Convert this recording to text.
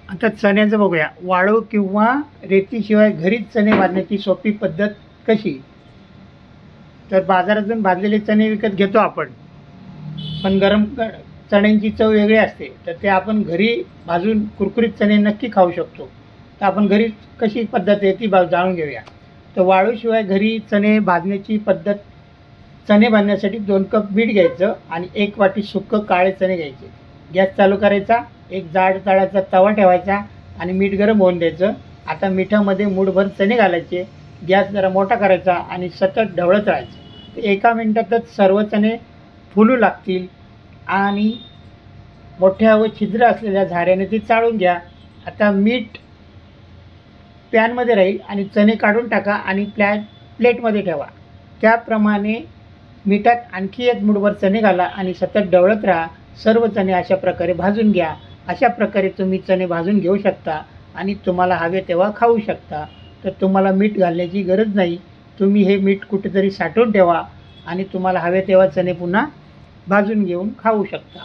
आता चण्याचं बघूया. वाळू किंवा रेतीशिवाय घरीच चणे भाजण्याची सोपी पद्धत कशी? तर बाजारातून भाजलेले चणे विकत घेतो आपण, पण चण्यांची चव वेगळी असते. तर ते आपण घरी भाजून कुरकुरीत चणे नक्की खाऊ शकतो. तर आपण घरी कशी पद्धत आहे ती जाणून घेऊया. तर वाळूशिवाय घरी चणे भाजण्याची पद्धत. चणे भाजण्यासाठी 2 कप मीठ घ्यायचं आणि 1 वाटी सुक्कं काळे चणे घ्यायचे. गॅस चालू करायचा, एक जाड तळाचा तवा ठेवायचा आणि मीठ गरम होऊन द्यायचं. आता मिठामध्ये मूठभर चणे घालायचे. गॅस जरा मोठा करायचा आणि सतत ढवळत राहायचं. एका मिनिटातच सर्व चणे फुलू लागतील आणि मोठ्या व छिद्र असलेल्या झाऱ्याने ते चाळून घ्या. आता मीठ पॅनमध्ये राहील आणि चणे काढून टाका आणि प्लेटमध्ये ठेवा. त्याप्रमाणे मिठात आणखी एक मूठभर चणे घाला आणि सतत ढवळत राहा. सर्व चणे अशा प्रकारे भाजून घ्या. अशा प्रकारे तुम्ही चणे भाजून घेऊ शकता आणि तुम्हाला हवे तेव्हा खाऊ शकता. तर तुम्हाला मीठ घालण्याची गरज नाही. तुम्ही हे मीठ कुठेतरी साठवून ठेवा आणि तुम्हाला हवे तेव्हा चणे पुन्हा भाजून घेऊन खाऊ शकता.